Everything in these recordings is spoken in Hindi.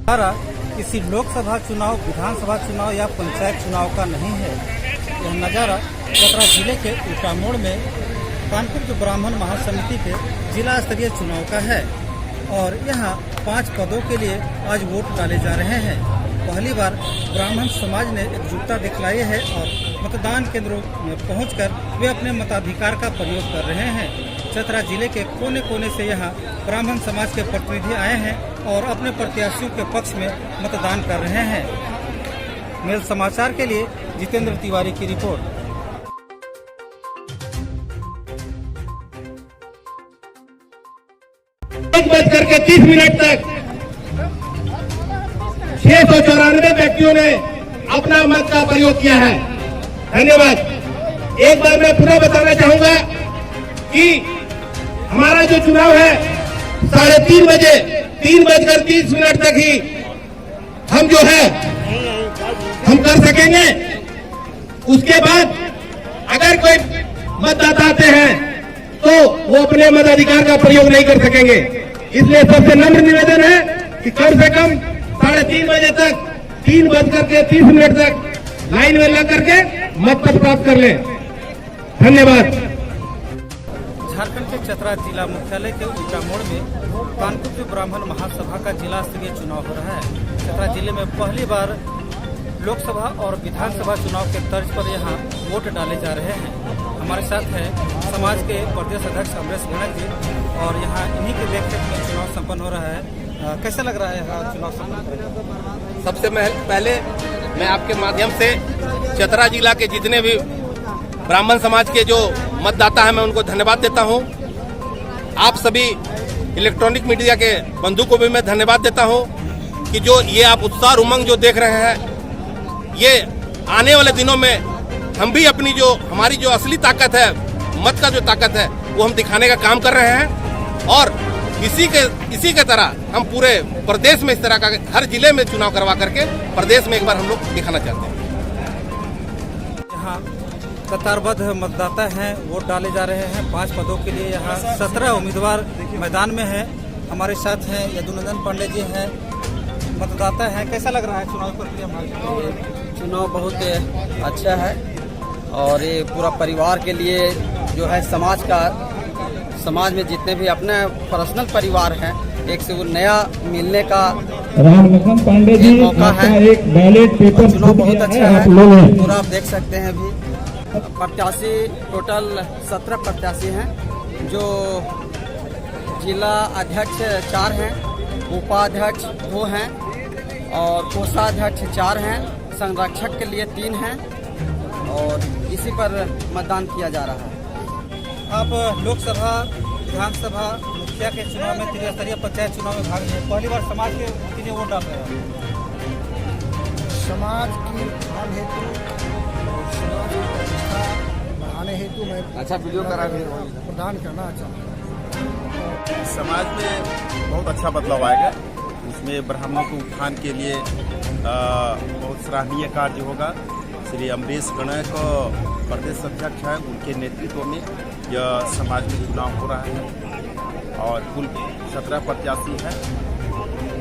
हमारा किसी लोकसभा चुनाव, विधानसभा चुनाव या पंचायत चुनाव का नहीं है। यह नज़ारा चतरा जिले के ऊटा मोड़ में कानपुर ब्राह्मण महासमिति के जिला स्तरीय चुनाव का है और यहाँ 5 पदों के लिए आज वोट डाले जा रहे हैं। पहली बार ब्राह्मण समाज ने एकजुटता दिखलाई है और मतदान केंद्रों में पहुंचकर वे अपने मताधिकार का प्रयोग कर रहे हैं। चतरा जिले के कोने कोने से यहाँ ब्राह्मण समाज के प्रतिनिधि आए हैं और अपने प्रत्याशियों के पक्ष में मतदान कर रहे हैं। मेल समाचार के लिए जितेंद्र तिवारी की रिपोर्ट। 1:30 तक 694 व्यक्तियों ने अपना मत का प्रयोग किया है। धन्यवाद। एक बार मैं पुनः बताना चाहूंगा कि हमारा जो चुनाव है 3:30 बजे 3:30 तक ही हम जो है हम कर सकेंगे। उसके बाद अगर कोई मतदाता आते हैं तो वो अपने मताधिकार का प्रयोग नहीं कर सकेंगे। इसलिए सबसे नम्र निवेदन है कि कम से कम 3:30 बजे तक 3:30 तक लाइन में लग करके मत प्राप्त कर ले। धन्यवाद। झारखंड के चतरा जिला मुख्यालय के ऊटा मोड़ में कानपुर ब्राह्मण महासभा का जिला स्तरीय चुनाव हो रहा है। चतरा जिले में पहली बार लोकसभा और विधानसभा चुनाव के तर्ज पर यहाँ वोट डाले जा रहे हैं। हमारे साथ हैं समाज के प्रदेश अध्यक्ष अमरेश गणक जी और यहाँ इन्हीं के देखरेख में चुनाव संपन्न हो रहा है। कैसा लग रहा है चुनाव संपन्न? सबसे पहले मैं आपके माध्यम से चतरा जिला के जितने भी ब्राह्मण समाज के जो मतदाता हैं मैं उनको धन्यवाद देता हूं। आप सभी इलेक्ट्रॉनिक मीडिया के बंधु को भी मैं धन्यवाद देता हूं कि जो ये आप उत्साह उमंग जो देख रहे हैं, ये आने वाले दिनों में हम भी अपनी जो हमारी जो असली ताकत है, मत का जो ताकत है, वो हम दिखाने का काम कर रहे हैं और इसी के तरह हम पूरे प्रदेश में इस तरह का हर जिले में चुनाव करवा करके प्रदेश में एक बार हम लोग दिखाना चाहते हैं। यहाँ कतारबद्ध मतदाता हैं, वोट डाले जा रहे हैं। 5 पदों के लिए यहाँ 17 उम्मीदवार मैदान में हैं। हमारे साथ हैं यदुनंदन पांडे जी हैं, मतदाता हैं। कैसा लग रहा है चुनाव प्रक्रिया? चुनाव बहुत अच्छा है और ये पूरा परिवार के लिए जो है समाज में जितने भी अपने पर्सनल परिवार हैं, एक से वो नया मिलने का रामलखन पांडे जी मौका है। एक बैलेट पेपर चुनाव बहुत अच्छा है। पूरा आप देख सकते हैं। अभी प्रत्याशी टोटल 17 प्रत्याशी हैं, जो जिला अध्यक्ष 4 हैं, उपाध्यक्ष 2 हैं और कोषाध्यक्ष 4 हैं, संरक्षक के लिए 3 हैं और इसी पर मतदान किया जा रहा है। आप लोकसभा, विधानसभा, मुखिया के चुनाव में, त्रिस्तरीय पंचायत चुनाव में भाग लिए। पहली बार समाज के लिए वोट डाल रहे हैं। समाज की उत्थान हेतु और समाज की प्रतिष्ठा बढ़ाने हेतु मैं वीडियो प्रदान करना चाहता हूँ। समाज में बहुत अच्छा बदलाव आएगा। इसमें ब्राह्मणों को उत्थान के लिए बहुत सराहनीय कार्य होगा। श्री अमरेश गणक प्रदेश अध्यक्ष है, उनके नेतृत्व में यह समाज में चुनाव हो रहा है और कुल 17 प्रत्याशी हैं।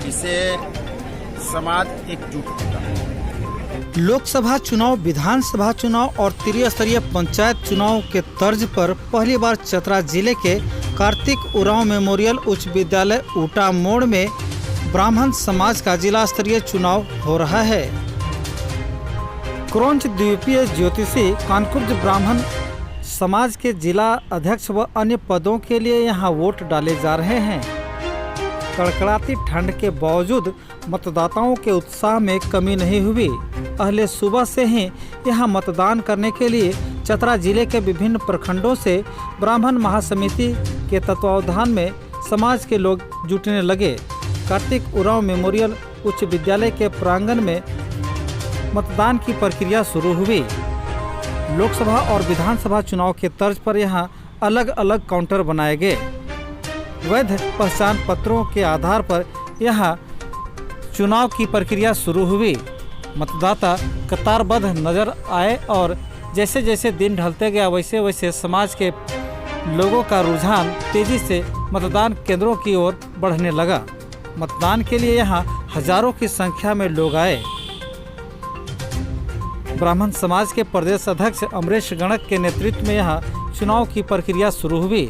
इसे समाज एकजुट होता है। लोकसभा चुनाव, विधानसभा चुनाव और त्रिस्तरीय पंचायत चुनाव के तर्ज पर पहली बार चतरा जिले के कार्तिक उरांव मेमोरियल उच्च विद्यालय ऊटा मोड़ में ब्राह्मण समाज का जिला स्तरीय चुनाव हो रहा है। क्रौंच द्वीपीय ज्योतिषी कानपुर ब्राह्मण समाज के जिला अध्यक्ष व अन्य पदों के लिए यहां वोट डाले जा रहे हैं। कड़कड़ाती ठंड के बावजूद मतदाताओं के उत्साह में कमी नहीं हुई। पहले सुबह से ही यहां मतदान करने के लिए चतरा जिले के विभिन्न प्रखंडों से ब्राह्मण महासमिति के तत्वावधान में समाज के लोग जुटने लगे। कार्तिक उरांव मेमोरियल उच्च विद्यालय के प्रांगण में मतदान की प्रक्रिया शुरू हुई। लोकसभा और विधानसभा चुनाव के तर्ज पर यहां अलग अलग काउंटर बनाए गए। वैध पहचान पत्रों के आधार पर यहां चुनाव की प्रक्रिया शुरू हुई। मतदाता कतारबद्ध नजर आए और जैसे जैसे दिन ढलते गया वैसे वैसे समाज के लोगों का रुझान तेजी से मतदान केंद्रों की ओर बढ़ने लगा। मतदान के लिए यहाँ हजारों की संख्या में लोग आए। ब्राह्मण समाज के प्रदेश अध्यक्ष अमरेश गणक के नेतृत्व में यहाँ चुनाव की प्रक्रिया शुरू हुई।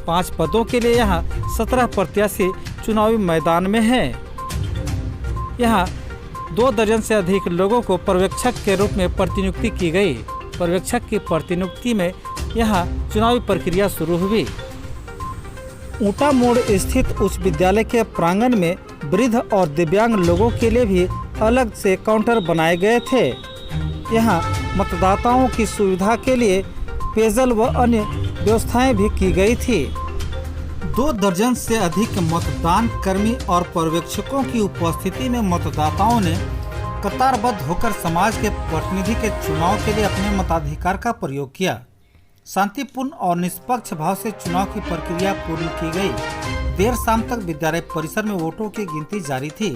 5 पदों के लिए यहाँ 17 प्रत्याशी चुनावी मैदान में हैं। यहाँ 2 दर्जन से अधिक लोगों को पर्यवेक्षक के रूप में प्रतिनियुक्ति की गई। पर्यवेक्षक की प्रतिनियुक्ति में यहाँ चुनावी प्रक्रिया शुरू हुई। ऊंटा मोड़ स्थित उच्च विद्यालय के प्रांगण में वृद्ध और दिव्यांग लोगों के लिए भी अलग से काउंटर बनाए गए थे। यहाँ मतदाताओं की सुविधा के लिए पेयजल व अन्य व्यवस्थाएं भी की गई थी। 2 दर्जन से अधिक मतदान कर्मी और पर्यवेक्षकों की उपस्थिति में मतदाताओं ने कतारबद्ध होकर समाज के प्रतिनिधि के चुनाव के लिए अपने मताधिकार का प्रयोग किया। शांतिपूर्ण और निष्पक्ष भाव से चुनाव की प्रक्रिया पूर्ण की गई। देर शाम तक विद्यालय परिसर में वोटों की गिनती जारी थी।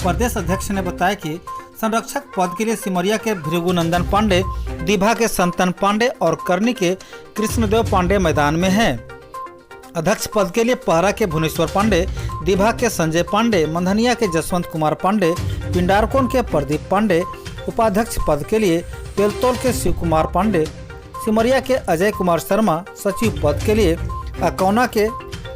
प्रदेश अध्यक्ष ने बताया कि संरक्षक पद के लिए सिमरिया के भृगुनंदन पांडे, दीभा के संतन पांडे और करनी के कृष्णदेव पांडे मैदान में हैं। अध्यक्ष पद के लिए पहरा के भुवनेश्वर पांडे, दीभा के संजय पांडे, मंधनिया के जसवंत कुमार पांडे, पिंडारकोन के प्रदीप पांडे, उपाध्यक्ष पद के लिए पेलतोल के शिव कुमार पांडे, सिमरिया के अजय कुमार शर्मा, सचिव पद के लिए अकौना के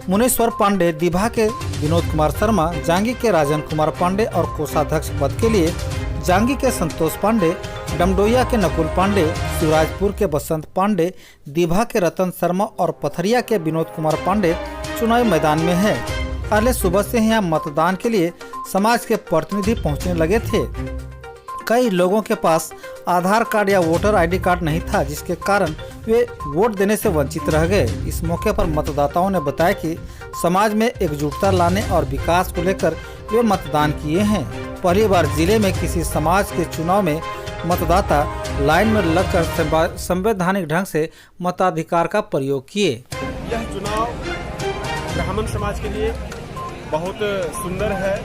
मुनेश्वर पांडे, दीभा के विनोद कुमार शर्मा, जांगी के राजन कुमार पांडे और कोषाध्यक्ष पद के लिए जांगी के संतोष पांडे, डमडोइया के नकुल पांडे, शिवराजपुर के बसंत पांडे, दीभा के रतन शर्मा और पथरिया के विनोद कुमार पांडे चुनावी मैदान में है। पहले सुबह से यहाँ मतदान के लिए समाज के प्रतिनिधि पहुँचने लगे थे। कई लोगों के पास आधार कार्ड या वोटर आईडी कार्ड नहीं था, जिसके कारण वे वोट देने से वंचित रह गए। इस मौके पर मतदाताओं ने बताया कि समाज में एकजुटता लाने और विकास को लेकर वे मतदान किए हैं। पहली बार जिले में किसी समाज के चुनाव में मतदाता लाइन में लगकर संवैधानिक ढंग से मताधिकार का प्रयोग किए। यह चुनाव ब्राह्मण समाज के लिए बहुत सुंदर है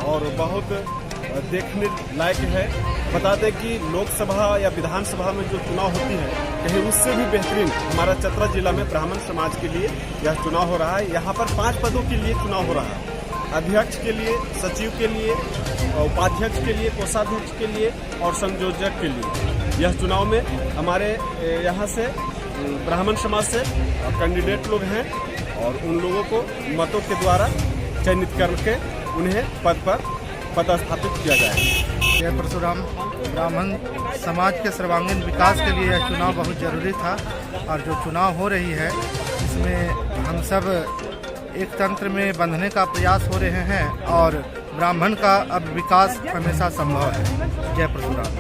और बहुत देखने लायक है। बता दें कि लोकसभा या विधानसभा में जो चुनाव होती है, कहीं उससे भी बेहतरीन हमारा चतरा जिला में ब्राह्मण समाज के लिए यह चुनाव हो रहा है। यहाँ पर 5 पदों के लिए चुनाव हो रहा है। अध्यक्ष के लिए, सचिव के लिए, उपाध्यक्ष के लिए, कोषाध्यक्ष के लिए और संयोजक के लिए यह चुनाव में हमारे यहाँ से ब्राह्मण समाज से कैंडिडेट लोग हैं और उन लोगों को मतों के द्वारा चयनित करके उन्हें पद पर पदस्थापित किया जाएगा। जय परशुराम। ब्राह्मण समाज के सर्वांगीण विकास के लिए यह चुनाव बहुत जरूरी था और जो चुनाव हो रही है इसमें हम सब एक तंत्र में बंधने का प्रयास हो रहे हैं और ब्राह्मण का अब विकास हमेशा संभव है। जय परशुराम।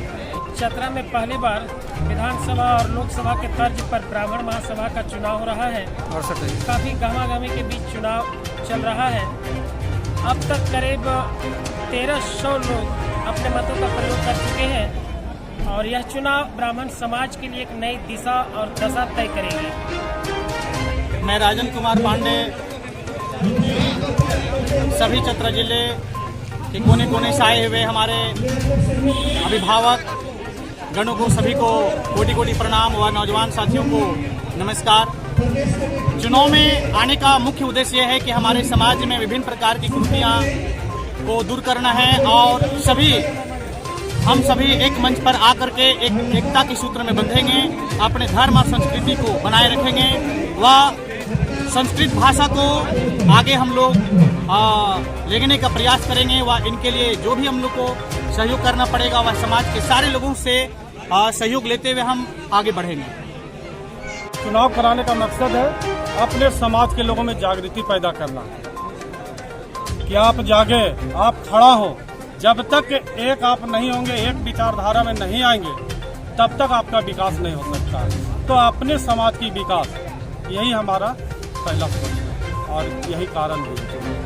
चतरा में पहली बार विधानसभा और लोकसभा के तर्ज पर ब्राह्मण महासभा का चुनाव हो रहा है और काफी गहमागहमी के बीच चुनाव चल रहा है। अब तक करीब 1300 लोग अपने मतों का प्रयोग कर चुके हैं और यह चुनाव ब्राह्मण समाज के लिए एक नई दिशा और दशा तय करेगी। मैं राजन कुमार पांडे सभी चतरा जिले के कोने कोने से आए हुए हमारे अभिभावक गणों को सभी को कोटि कोटि प्रणाम व नौजवान साथियों को नमस्कार। चुनाव में आने का मुख्य उद्देश्य यह है कि हमारे समाज में विभिन्न प्रकार की कुरीतियां को दूर करना है और हम सभी एक मंच पर आकर के एकता के सूत्र में बंधेंगे, अपने धर्म और संस्कृति को बनाए रखेंगे व संस्कृत भाषा को आगे हम लोग लेने का प्रयास करेंगे व इनके लिए जो भी हम लोग को सहयोग करना पड़ेगा वह समाज के सारे लोगों से सहयोग लेते हुए हम आगे बढ़ेंगे। चुनाव कराने का मकसद है अपने समाज के लोगों में जागृति पैदा करना, कि आप जागे, आप खड़ा हो। जब तक एक आप नहीं होंगे, एक विचारधारा में नहीं आएंगे, तब तक आपका विकास नहीं हो सकता। तो अपने समाज की विकास, यही हमारा पहला सोच है और यही कारण है।